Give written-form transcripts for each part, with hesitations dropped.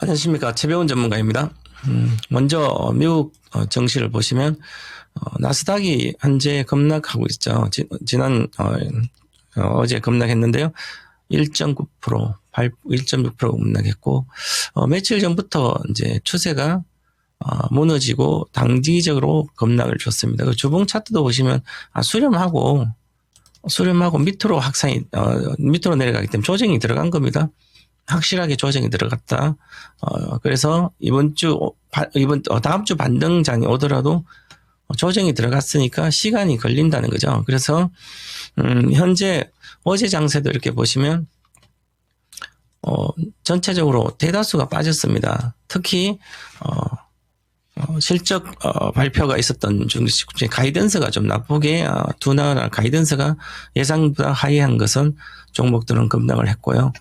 안녕하십니까. 최배운 전문가입니다. 먼저 미국 증시를 보시면 나스닥이 현재 급락하고 있죠. 지난 어제 급락했는데요. 1.9%, 1.6% 급락했고 며칠 전부터 이제 추세가 무너지고 단기적으로 급락을 줬습니다. 그 주봉 차트도 보시면 수렴하고 밑으로 밑으로 내려가기 때문에 조정이 들어간 겁니다. 확실하게 조정이 들어갔다. 그래서 다음 주 반등장이 오더라도 조정이 들어갔으니까 시간이 걸린다는 거죠. 그래서, 현재 어제 장세도 이렇게 보시면, 전체적으로 대다수가 빠졌습니다. 특히, 실적, 발표가 있었던 중에 가이던스가 좀 나쁘게, 둔화나 가이던스가 예상보다 하이한 것은 종목들은 급락을 했고요.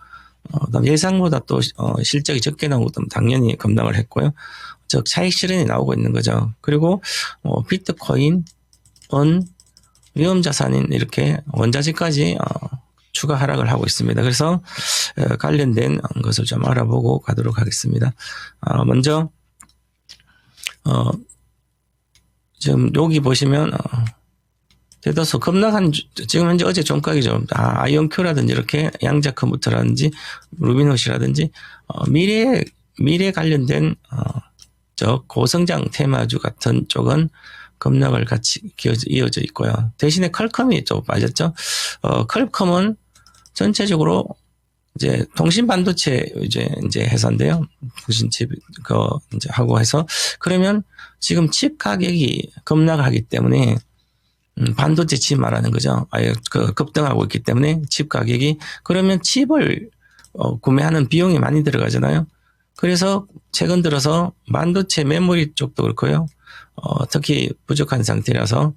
예상보다 또 실적이 적게 나오고 당연히 급락을 했고요. 즉 차익 실현이 나오고 있는 거죠. 그리고 비트코인, 원, 위험자산인 이렇게 원자재까지 추가 하락을 하고 있습니다. 그래서 관련된 것을 좀 알아보고 가도록 하겠습니다. 먼저 지금 여기 보시면 대다수 급락한, 지금 현재 어제 종가이죠. 아이온큐라든지 이렇게 양자 컴퓨터라든지 루비노시라든지 미래 관련된 고성장 테마주 같은 쪽은 급락을 같이 이어져 있고요. 대신에 퀄컴이 좀 빠졌죠. 퀄컴은 전체적으로 이제 통신 반도체 이제 회사인데요. 무신칩 이제 하고 해서, 그러면 지금 칩 가격이 급락을 하기 때문에 반도체 칩 말하는 거죠. 급등하고 있기 때문에 칩 가격이, 그러면 칩을 구매하는 비용이 많이 들어가잖아요. 그래서 최근 들어서 반도체 메모리 쪽도 그렇고요. 특히 부족한 상태라서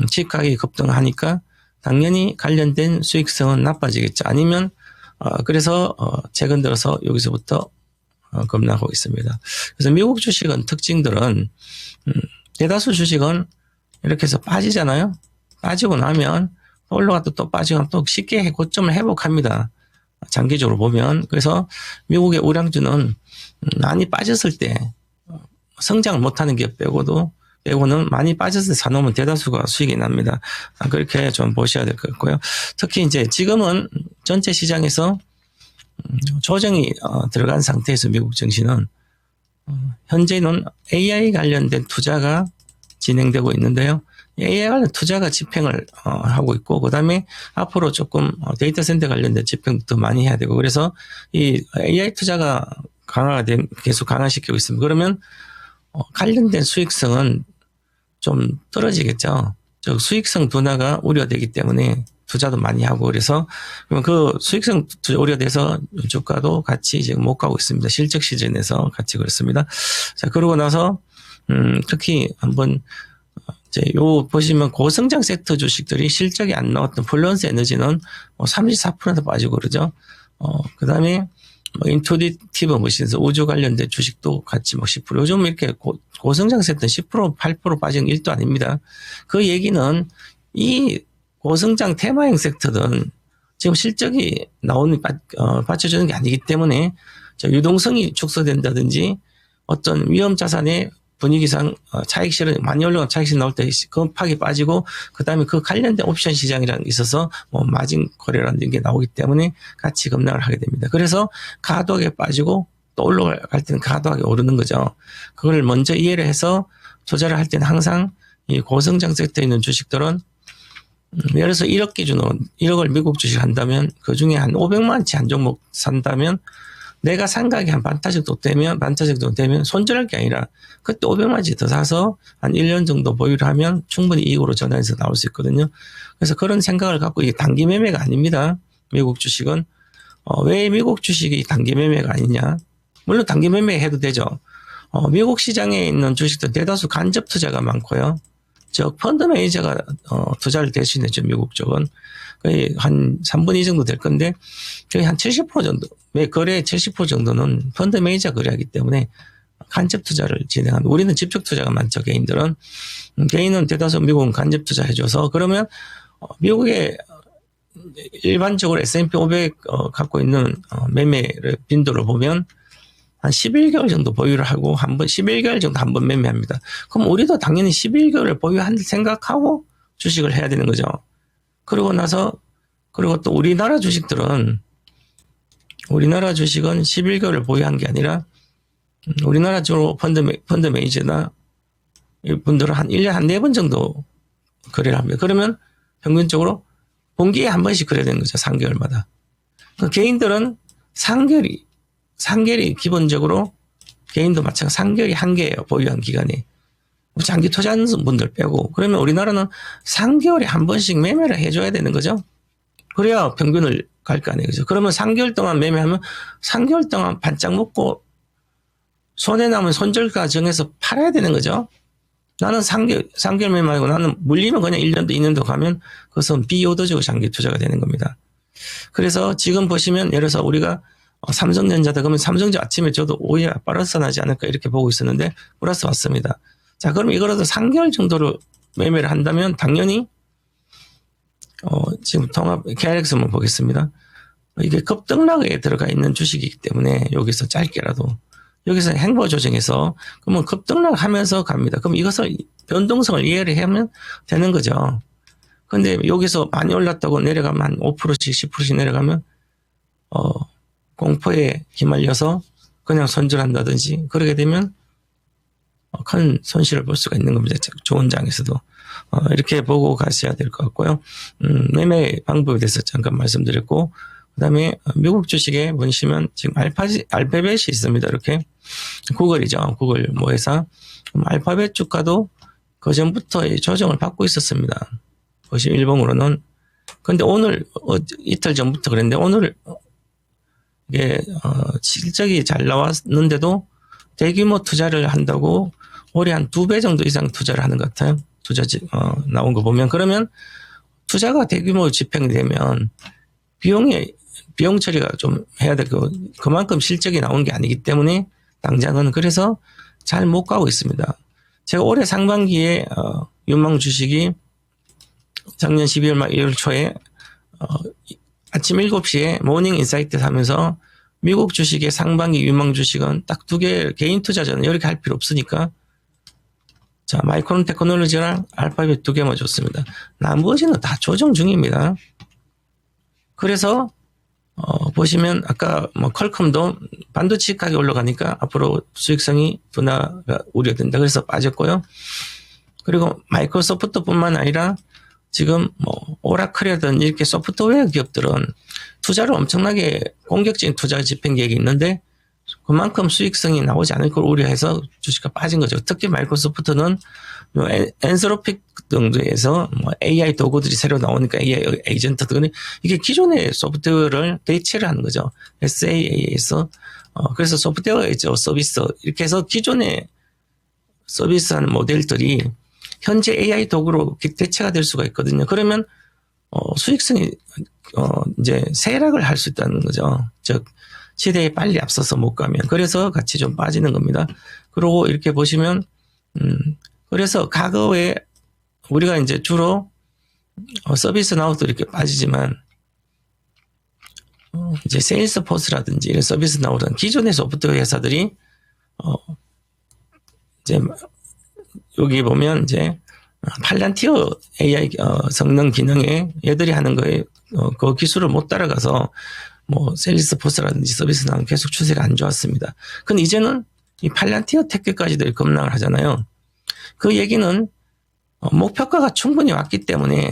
칩 가격이 급등하니까 당연히 관련된 수익성은 나빠지겠죠. 아니면 그래서 최근 들어서 여기서부터 급락하고 있습니다. 그래서 미국 주식은 특징들은 대다수 주식은 이렇게 해서 빠지잖아요. 빠지고 나면 올라갔다 또 빠지고 또 쉽게 고점을 회복합니다. 장기적으로 보면. 그래서 미국의 우량주는 많이 빠졌을 때 성장을 못하는 기업 빼고는 많이 빠졌을 때 사놓으면 대다수가 수익이 납니다. 그렇게 좀 보셔야 될 것 같고요. 특히 이제 지금은 전체 시장에서 조정이 들어간 상태에서 미국 증시는 현재는 AI 관련된 투자가 진행되고 있는데요. AI 관련 투자가 집행을 하고 있고, 그 다음에 앞으로 조금 데이터 센터 관련된 집행도 많이 해야 되고, 그래서 이 AI 투자가 계속 강화시키고 있습니다. 그러면 관련된 수익성은 좀 떨어지겠죠. 즉 수익성 둔화가 우려되기 때문에 투자도 많이 하고, 그래서 그 수익성 우려돼서 주가도 같이 지금 못 가고 있습니다. 실적 시즌에서 같이 그렇습니다. 자, 그러고 나서 특히 한번 이제 요 보시면 고성장 섹터 주식들이 실적이 안 나왔던 플러스 에너지는 34%도 빠지고 그러죠. 그다음에 인투디티브 머신에서 우주 관련된 주식도 같이 10%. 요즘 이렇게 고성장 섹터는 10%, 8% 빠진 일도 아닙니다. 그 얘기는 이 고성장 테마형 섹터는 지금 실적이 받쳐주는 게 아니기 때문에 유동성이 축소된다든지 어떤 위험 자산의 분위기상 차익 실현 많이 올라간 차익 실현 나올 때 급하게 빠지고, 그다음에 그 관련된 옵션 시장이라는 게 있어서 마진 거래라는 게 나오기 때문에 같이 급락을 하게 됩니다. 그래서 과도하게 빠지고 또 올라갈 때는 과도하게 오르는 거죠. 그걸 먼저 이해를 해서 투자를 할 때는 항상 이 고성장 섹터에 있는 주식들은 예를 들어서 1억 기준으로 1억을 미국 주식 한다면 그 중에 한 500만 원치 한 종목 산다면 내가 산 가격이 한 반타 정도 되면 손절할 게 아니라 그때 500만 원치 더 사서 한 1년 정도 보유를 하면 충분히 이익으로 전환해서 나올 수 있거든요. 그래서 그런 생각을 갖고 이게 단기 매매가 아닙니다. 미국 주식은. 왜 미국 주식이 단기 매매가 아니냐? 물론 단기 매매 해도 되죠. 미국 시장에 있는 주식도 대다수 간접 투자가 많고요. 즉 펀드 매니저가 투자를 대신했죠. 미국 쪽은 거의 한 3분의 2 정도 될 건데 거의 한 70% 정도, 거래의 70% 정도는 펀드 매니저 거래하기 때문에 간접 투자를 진행합니다. 우리는 직접 투자가 많죠. 개인은 대다수 미국은 간접 투자 해줘서, 그러면 미국의 일반적으로 S&P 500 갖고 있는 매매를 빈도를 보면 한 11개월 정도 보유를 하고 11개월 정도 한 번 매매합니다. 그럼 우리도 당연히 11개월을 보유할 생각하고 주식을 해야 되는 거죠. 그리고 또 우리나라 주식은 11개월을 보유한 게 아니라 우리나라 주로 펀드 매니저나 분들은 한 1년에 한 4번 정도 거래를 합니다. 그러면 평균적으로 분기에 한 번씩 거래되는 거죠. 3개월마다. 그 개인들은 3개월이 기본적으로 개인도 마찬가지 3개월이 한계예요. 보유한 기간이. 장기 투자하는 분들 빼고. 그러면 우리나라는 3개월에 한 번씩 매매를 해줘야 되는 거죠. 그래야 평균을 갈 거 아니에요. 그죠? 그러면 3개월 동안 매매하면 3개월 동안 반짝 먹고 손에 남은 손절가 정해서 팔아야 되는 거죠. 나는 3개월 매매하고 나는 물리면 그냥 1년도 2년도 가면 그것은 비오더지고 장기 투자가 되는 겁니다. 그래서 지금 보시면 예를 들어서 우리가 삼성전자다 그러면 삼성전자 아침에 저도 오히려 플러스 나지 않을까 이렇게 보고 있었는데 플러스 왔습니다. 자, 그럼 이거라도 3개월 정도로 매매를 한다면 당연히 지금 통합 KRX 한번 보겠습니다. 이게 급등락에 들어가 있는 주식이기 때문에 여기서 짧게라도 여기서 행보 조정해서 그러면 급등락 하면서 갑니다. 그럼 이것을 변동성을 이해를 하면 되는 거죠. 근데 여기서 많이 올랐다고 내려가면 한 5%씩 10%씩 내려가면 공포에 휘말려서 그냥 손절한다든지 그러게 되면 큰 손실을 볼 수가 있는 겁니다. 좋은 장에서도. 이렇게 보고 가셔야 될 것 같고요. 매매 방법에 대해서 잠깐 말씀드렸고 그 다음에 미국 주식에 보시면 지금 알파벳이 있습니다. 이렇게 구글이죠. 구글 모회사. 알파벳 주가도 그 전부터 조정을 받고 있었습니다. 보시면 일봉으로는. 근데 오늘 이틀 전부터 그랬는데 오늘 이게 실적이 잘 나왔는데도 대규모 투자를 한다고 올해 한 2배 정도 이상 투자를 하는 것 같아요. 나온 거 보면. 그러면 투자가 대규모 집행이 되면 비용 처리가 좀 해야 되고 그만큼 실적이 나온 게 아니기 때문에 당장은 그래서 잘 못 가고 있습니다. 제가 올해 상반기에 유망 주식이 작년 12월 말 1월 초에 아침 7시에 모닝 인사이트 하면서 미국 주식의 상반기 유망 주식은 딱 2개 개인 투자자는 이렇게 할 필요 없으니까 자 마이크론 테크놀로지랑 알파벳 2개만 줬습니다. 나머지는 다 조정 중입니다. 그래서 보시면 아까 퀄컴도 반도체 가격이 올라가니까 앞으로 수익성이 둔화가 우려된다. 그래서 빠졌고요. 그리고 마이크로소프트뿐만 아니라 지금 오라클이라든지 이렇게 소프트웨어 기업들은 투자를 엄청나게 공격적인 투자 집행 계획이 있는데 그만큼 수익성이 나오지 않을 걸 우려해서 주식가 빠진 거죠. 특히 마이크로소프트는 엔서로픽 등에서 AI 도구들이 새로 나오니까 AI 에이전트들이 이게 기존의 소프트웨어를 대체를 하는 거죠. SAA에서 그래서 소프트웨어 서비스 이렇게 해서 기존의 서비스하는 모델들이 현재 AI 도구로 대체가 될 수가 있거든요. 그러면 수익성이 이제 쇠락을 할 수 있다는 거죠. 즉 시대에 빨리 앞서서 못 가면. 그래서 같이 좀 빠지는 겁니다. 그리고 이렇게 보시면 그래서 과거에 우리가 이제 주로 서비스 나우도 이렇게 빠지지만 이제 세일스포스라든지 이런 서비스 나우라는 기존의 소프트웨어 회사들이 이제 여기 보면 이제 팔란티어 AI 성능 기능에 얘들이 하는 거에 그 기술을 못 따라가서 세일스포스라든지 서비스 나우는 계속 추세가 안 좋았습니다. 근데 이제는 이 팔란티어 테크까지도 급락을 하잖아요. 그 얘기는 목표가가 충분히 왔기 때문에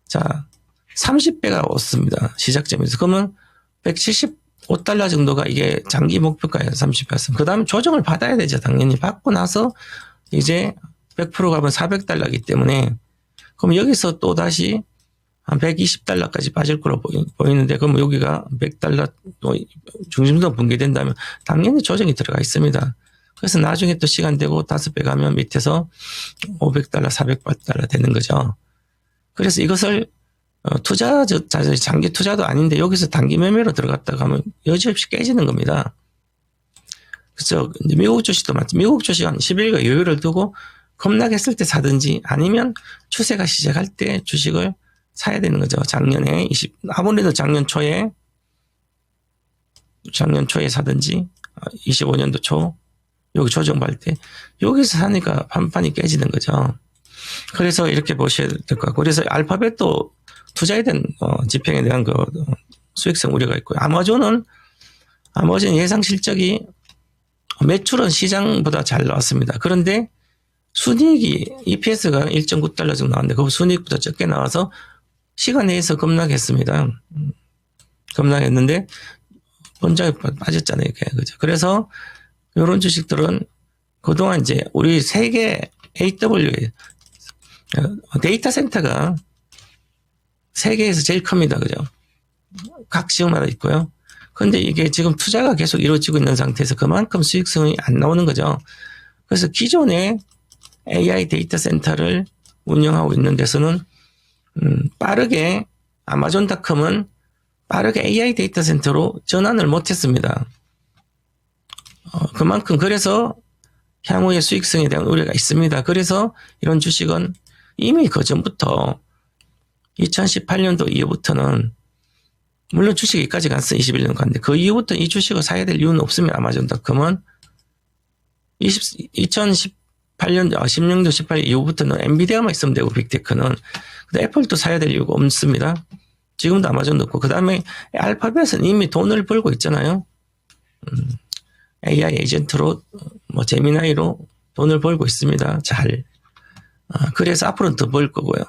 자 30배가 왔습니다. 시작점에서. 그러면 175달러 정도가 이게 장기 목표가예요. 30배 왔으면. 그 다음에 조정을 받아야 되죠. 당연히 받고 나서 이제 100% 가면 400달러이기 때문에 그럼 여기서 또 다시 한 120달러까지 빠질 거로 보이는데 그럼 여기가 100달러 중심도 붕괴된다면 당연히 조정이 들어가 있습니다. 그래서 나중에 또 시간 되고 5배 가면 밑에서 500달러, 400달러 되는 거죠. 그래서 이것을 장기 투자도 아닌데 여기서 단기 매매로 들어갔다가 하면 여지없이 깨지는 겁니다. 그래서 미국 주식도 맞죠. 미국 주식은 10일간 여유를 두고 급락했을 때 사든지 아니면 추세가 시작할 때 주식을 사야 되는 거죠. 아무래도 작년 초에 사든지 25년도 초 여기 조정받을 때 여기서 사니까 판판이 깨지는 거죠. 그래서 이렇게 보셔야 될 것 같고, 그래서 알파벳도 투자에 대한 지평에 대한 그 수익성 우려가 있고요. 아마존 예상 실적이 매출은 시장보다 잘 나왔습니다. 그런데 순이익이 EPS가 1.9달러 정도 나왔는데 그 순이익보다 적게 나와서 시간 내에서 급락했습니다. 급락했는데 본장에 빠졌잖아요. 그죠? 그래서 이런 주식들은 그동안 이제 우리 세계 AW 데이터 센터가 세계에서 제일 큽니다. 그죠? 각 지역마다 있고요. 그런데 이게 지금 투자가 계속 이루어지고 있는 상태에서 그만큼 수익성이 안 나오는 거죠. 그래서 기존의 AI 데이터 센터를 운영하고 있는 데서는 빠르게 아마존닷컴은 빠르게 AI 데이터 센터로 전환을 못했습니다. 그만큼 그래서 향후의 수익성에 대한 우려가 있습니다. 그래서 이런 주식은 이미 그 전부터 2018년도 이후부터는 물론 주식이 여기까지 갔어 21년 갔는데 그 이후부터 이 주식을 사야 될 이유는 없습니다. 아마존닷컴은 2018년 16년 18년 이후부터는 엔비디아만 있으면 되고 빅테크는 근데 애플도 사야 될 이유가 없습니다. 지금도 아마존도 없고 그 다음에 알파벳은 이미 돈을 벌고 있잖아요. AI 에이전트로 뭐 제미나이로 돈을 벌고 있습니다. 잘. 그래서 앞으로는 더 벌 거고요.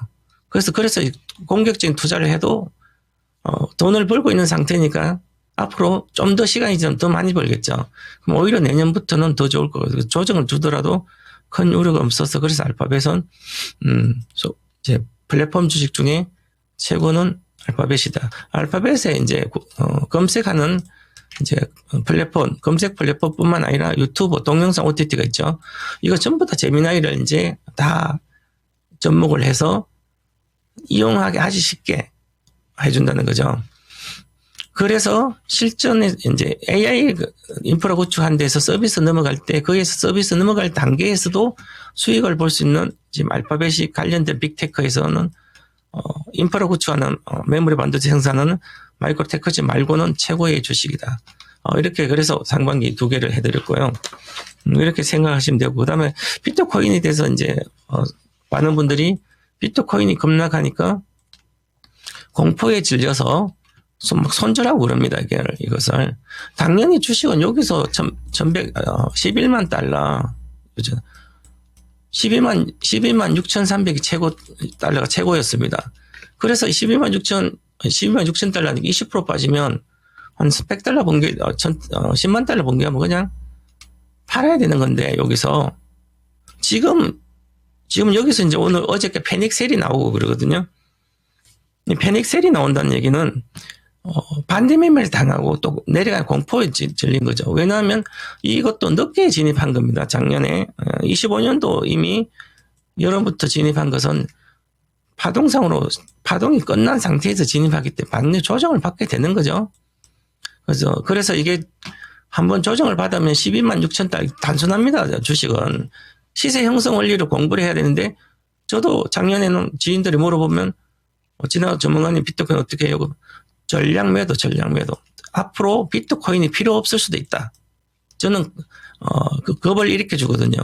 그래서 공격적인 투자를 해도 돈을 벌고 있는 상태니까 앞으로 좀 더 시간이 지나면 더 많이 벌겠죠. 그럼 오히려 내년부터는 더 좋을 거고 조정을 주더라도 큰 우려가 없어서 그래서 알파벳은 이제 플랫폼 주식 중에 최고는 알파벳이다. 알파벳에 이제 검색하는 이제 플랫폼 검색 플랫폼뿐만 아니라 유튜브 동영상 OTT가 있죠. 이거 전부 다 제미나이를 이제 다 접목을 해서 이용하기 아주 쉽게 해준다는 거죠. 그래서 실전에 이제 AI 인프라 구축한 데서 서비스 넘어갈 때 거기에서 서비스 넘어갈 단계에서도 수익을 볼 수 있는 지금 알파벳이 관련된 빅테크에서는 인프라 구축하는 메모리 반도체 생산은 마이크로테크지 말고는 최고의 주식이다. 이렇게 그래서 상반기 2개를 해드렸고요. 이렇게 생각하시면 되고 그다음에 비트코인에 대해서 이제 많은 분들이 비트코인이 급락하니까 공포에 질려서 막 손절하고 그럽니다. 이것을. 당연히 주식은 여기서 11만 달러, 12만 6,300이 달러가 최고였습니다. 그래서 12만 6천 달러는 20% 빠지면 한 100달러 번개, 10만 달러 번개하면 그냥 팔아야 되는 건데, 여기서. 지금 여기서 이제 어저께 패닉셀이 나오고 그러거든요. 이 패닉셀이 나온다는 얘기는, 반대 매매를 당하고 또 내려간 공포에 질린 거죠. 왜냐하면 이것도 늦게 진입한 겁니다. 작년에 25년도 이미 여름부터 진입한 것은 파동이 끝난 상태에서 진입하기 때문에 반대 조정을 받게 되는 거죠. 그래서 이게 한번 조정을 받으면 12만 6천 달 단순합니다. 주식은 시세 형성 원리를 공부를 해야 되는데 저도 작년에는 지인들이 물어보면 지나 전문가님 비트코인 어떻게 해요? 전략 매도. 앞으로 비트코인이 필요 없을 수도 있다. 저는 그 겁을 일으켜 주거든요.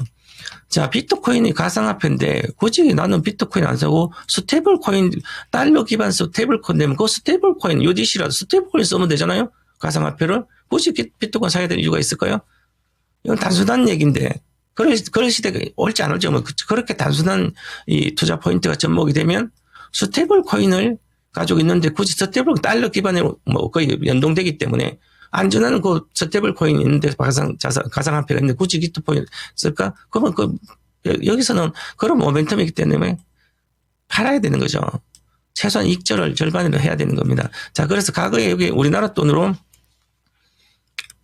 자, 비트코인이 가상화폐인데 굳이 나는 비트코인 안 사고 스테이블 코인, 달러 기반 스테이블 코인 되면 그 스테이블 코인 USDC라도 스테이블 코인 쓰면 되잖아요. 가상화폐를 굳이 비트코인 사야 될 이유가 있을까요? 이건 단순한 얘기인데 그럴 시대가 올지 안 올지 뭐 그렇게 단순한 이 투자 포인트가 접목이 되면 스테이블 코인을 가지고 있는데 굳이 스테이블 달러 기반으로 뭐 거의 연동되기 때문에 안전한 그 스테이블 코인이 있는데 가상화폐가 있는데 굳이 비트코인 쓸까? 그러면 여기서는 그런 모멘텀이기 때문에 팔아야 되는 거죠. 최소한 이익절을 절반으로 해야 되는 겁니다. 자, 그래서 과거에 여기 우리나라 돈으로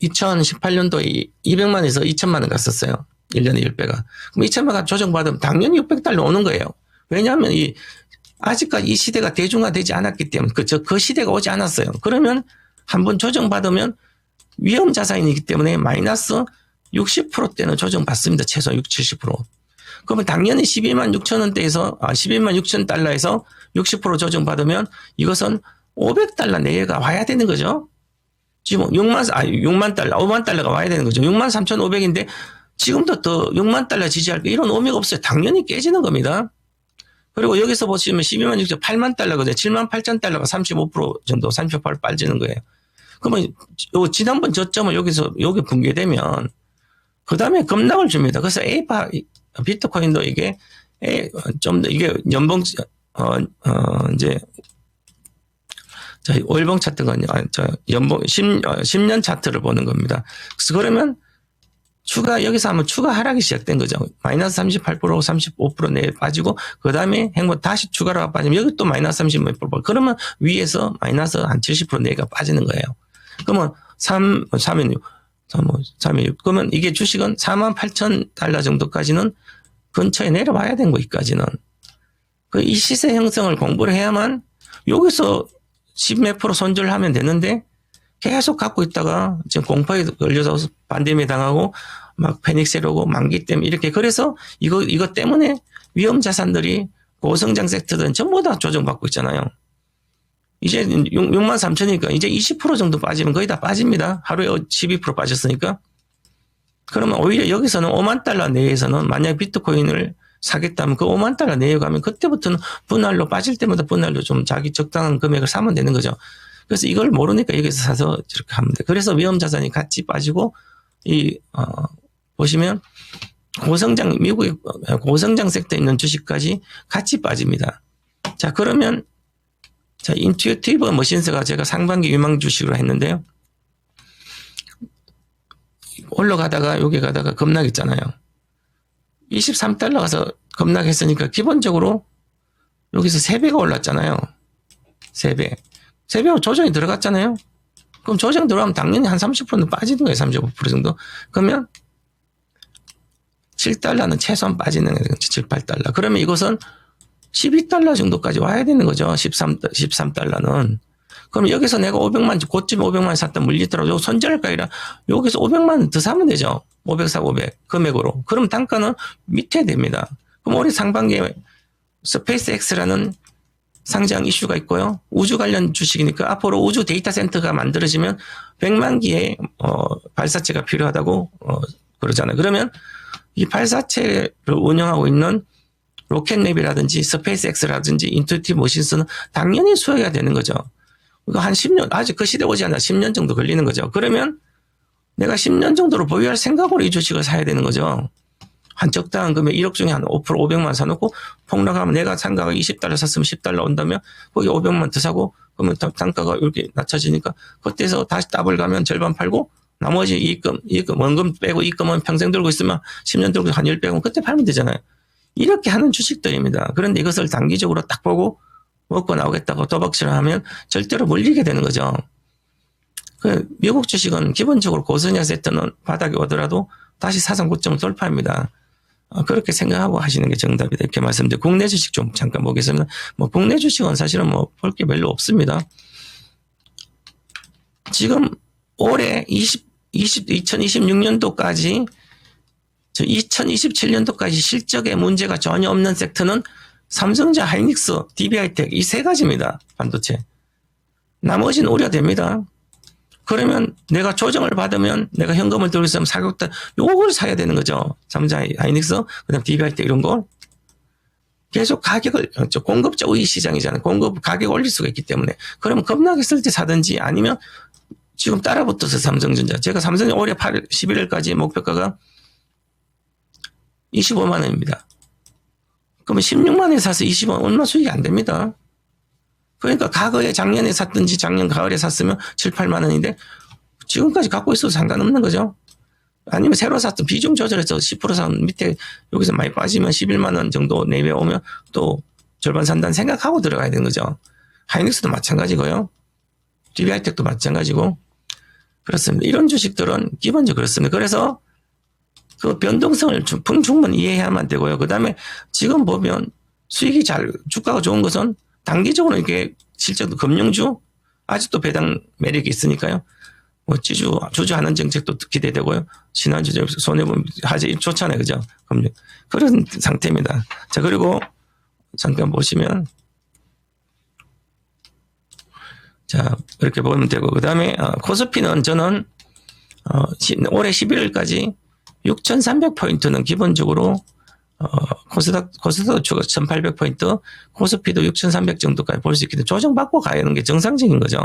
2018년도에 200만에서 2천만 원 갔었어요. 1년에 10배가. 그럼 2천만 원 조정받으면 당연히 600달러 오는 거예요. 왜냐하면 아직까지 이 시대가 대중화되지 않았기 때문에 그 시대가 오지 않았어요. 그러면 한번 조정받으면 위험 자산이기 때문에 마이너스 60%대는 조정받습니다. 최소 60, 70%. 그러면 당연히 12만 6천 원대에서 12만 6천 달러에서 60% 조정받으면 이것은 500달러 내외가 와야 되는 거죠. 지금 6만 달러, 5만 달러가 와야 되는 거죠. 6만 3,500인데 지금도 더 6만 달러 지지할 이런 의미가 없어요. 당연히 깨지는 겁니다. 그리고 여기서 보시면 12만 6천 8만 달러거든요. 7만 8천 달러가 35% 정도, 38% 빠지는 거예요. 그러면 지난번 저점을 여기 붕괴되면 그 다음에 급락을 줍니다. 그래서 비트코인도 이게 좀 더 이게 연봉 이제 월봉 차트가 연봉 10년 차트를 보는 겁니다. 그래서 그러면 여기서 하면 추가 하락이 시작된 거죠. 마이너스 38%, 35% 내에 빠지고, 그 다음에 행보 다시 추가로 빠지면 여기 또 마이너스 30%. 그러면 위에서 마이너스 한 70% 내가 빠지는 거예요. 그러면 3면 6. 그러면 이게 주식은 4만 8천 달러 정도까지는 근처에 내려와야 되는 거기까지는. 이 시세 형성을 공부를 해야만 여기서 10몇 프로 손절을 하면 되는데, 계속 갖고 있다가 지금 공포에 걸려서 반대매 당하고 막 패닉셀 오고 만기 때문에 이렇게 그래서 이거 때문에 위험 자산들이 고성장 섹터들은 전부 다 조정받고 있잖아요. 이제 6만 3천이니까 이제 20% 정도 빠지면 거의 다 빠집니다. 하루에 12% 빠졌으니까. 그러면 오히려 여기서는 5만 달러 내에서는 만약 비트코인을 사겠다면 그 5만 달러 내에 가면 그때부터는 분할로 빠질 때마다 분할로 좀 자기 적당한 금액을 사면 되는 거죠. 그래서 이걸 모르니까 여기서 사서 저렇게 하면 돼. 그래서 위험 자산이 같이 빠지고, 보시면, 미국의 고성장 섹터에 있는 주식까지 같이 빠집니다. 자, 그러면, 인투이티브 머신스가 제가 상반기 유망 주식으로 했는데요. 올라가다가, 여기 가다가 급락했잖아요. 23달러 가서 급락했으니까 기본적으로 여기서 3배가 올랐잖아요. 3배. 3배 조정이 들어갔잖아요. 그럼 조정 들어가면 당연히 한 30%는 빠지는 거예요. 35% 정도. 그러면 7달러는 최소한 빠지는 거예요. 7, 8달러. 그러면 이것은 12달러 정도까지 와야 되는 거죠. 13달러는. 그럼 여기서 내가 500만, 고점 500만 샀던 물리더라도 손절할까 아니라 여기서 500만 더 사면 되죠. 500 사 500 금액으로. 그럼 단가는 밑에 됩니다. 그럼 올해 상반기에 스페이스X라는 상장 이슈가 있고요. 우주 관련 주식이니까 앞으로 우주 데이터 센터가 만들어지면 100만 기의 발사체가 필요하다고 그러잖아요. 그러면 이 발사체를 운영하고 있는 로켓랩이라든지 스페이스X라든지 인투이티브 머신스는 당연히 수혜가 되는 거죠. 그러니까 한 10년, 아직 그 시대 오지 않아 10년 정도 걸리는 거죠. 그러면 내가 10년 정도로 보유할 생각으로 이 주식을 사야 되는 거죠. 한 적당한 금액 1억 중에 한 5% 500만 사놓고 폭락하면 내가 단가가 20달러 샀으면 10달러 온다면 거기 500만 더 사고 그러면 단가가 이렇게 낮춰지니까 그때서 다시 더블 가면 절반 팔고 나머지 이익금 원금 빼고 이익금은 평생 들고 있으면 10년 들고 한 10배면 그때 팔면 되잖아요. 이렇게 하는 주식들입니다. 그런데 이것을 단기적으로 딱 보고 먹고 나오겠다고 도박질을 하면 절대로 물리게 되는 거죠. 미국 주식은 기본적으로 고성장 섹터는 바닥에 오더라도 다시 사상 고점을 돌파합니다. 그렇게 생각하고 하시는 게 정답이다. 이렇게 말씀드리고, 국내 주식 좀 잠깐 보겠습니다. 국내 주식은 사실은 볼 게 별로 없습니다. 지금 올해 2026년도까지, 2027년도까지 실적에 문제가 전혀 없는 섹터는 삼성전자, 하이닉스, DB하이텍 이 세 가지입니다. 반도체. 나머지는 우려됩니다. 그러면 내가 조정을 받으면 내가 현금을 들고 있으면 사겠다. 요걸 사야 되는 거죠. 삼성, 하이닉스, 그다음 DB하이텍 이런 거. 계속 가격을, 공급자 우위 시장이잖아요. 가격 올릴 수가 있기 때문에. 그러면 급락했을 때 사든지 아니면 지금 따라붙어서 삼성전자. 제가 삼성전자 올해 11월까지 목표가가 25만 원입니다. 그러면 16만 원에 사서 20만 원 얼마 수익이 안 됩니다. 그러니까 과거에 작년에 샀든지 작년 가을에 샀으면 7, 8만 원인데 지금까지 갖고 있어도 상관없는 거죠. 아니면 새로 샀던 비중 조절해서 10% 산 밑에 여기서 많이 빠지면 11만 원 정도 내려오면 또 절반 산다는 생각하고 들어가야 되는 거죠. 하이닉스도 마찬가지고요. DB하이텍도 마찬가지고 그렇습니다. 이런 주식들은 기본적으로 그렇습니다. 그래서 그 변동성을 충분히 이해해야만 되고요. 그 다음에 지금 보면 수익이 주가가 좋은 것은 단기적으로 이렇게 실제로 금융주 아직도 배당 매력이 있으니까요. 주주하는 정책도 기대되고요. 신한주 손해보면 하지 좋잖아요. 그죠? 금융. 그런 상태입니다. 자, 그리고 잠깐 보시면 자, 이렇게 보면 되고, 그 다음에, 코스피는 저는, 올해 11월까지 6,300포인트는 기본적으로, 코스닥도 1,800포인트, 코스피도 6,300 정도까지 볼 수 있기 때문에 조정받고 가는 게 정상적인 거죠.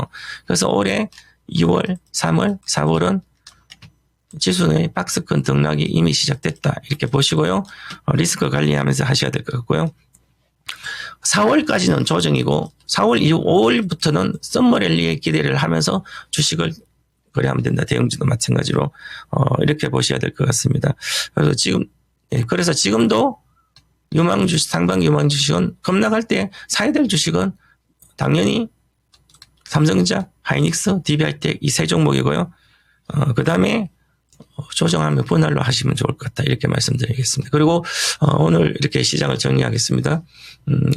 그래서 올해 2월, 3월, 4월은 지수의 박스권 등락이 이미 시작됐다. 이렇게 보시고요. 리스크 관리하면서 하셔야 될 것 같고요. 4월까지는 조정이고 4월 이후 5월부터는 썸머랠리에 기대를 하면서 주식을 거래하면 된다. 대형주도 마찬가지로 이렇게 보셔야 될 것 같습니다. 그래서 지금도 상반기 유망 주식은 급락할 때 사야 될 주식은 당연히 삼성전자, 하이닉스, DB하이텍 이 세 종목이고요. 그 다음에 조정하면 분할로 하시면 좋을 것 같다. 이렇게 말씀드리겠습니다. 그리고 오늘 이렇게 시장을 정리하겠습니다.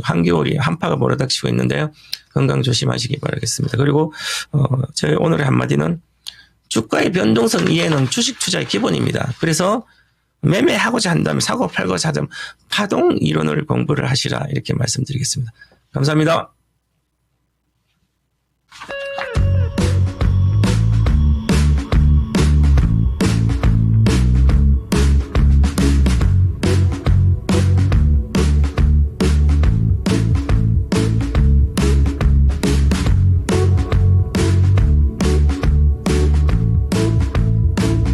한겨울이 한파가 몰아닥치고 있는데요. 건강 조심하시기 바라겠습니다. 그리고 저희 오늘의 한마디는 주가의 변동성 이해는 주식 투자의 기본입니다. 그래서 매매하고자 한다면 사고 팔고자 하자면 파동 이론을 공부를 하시라 이렇게 말씀드리겠습니다. 감사합니다.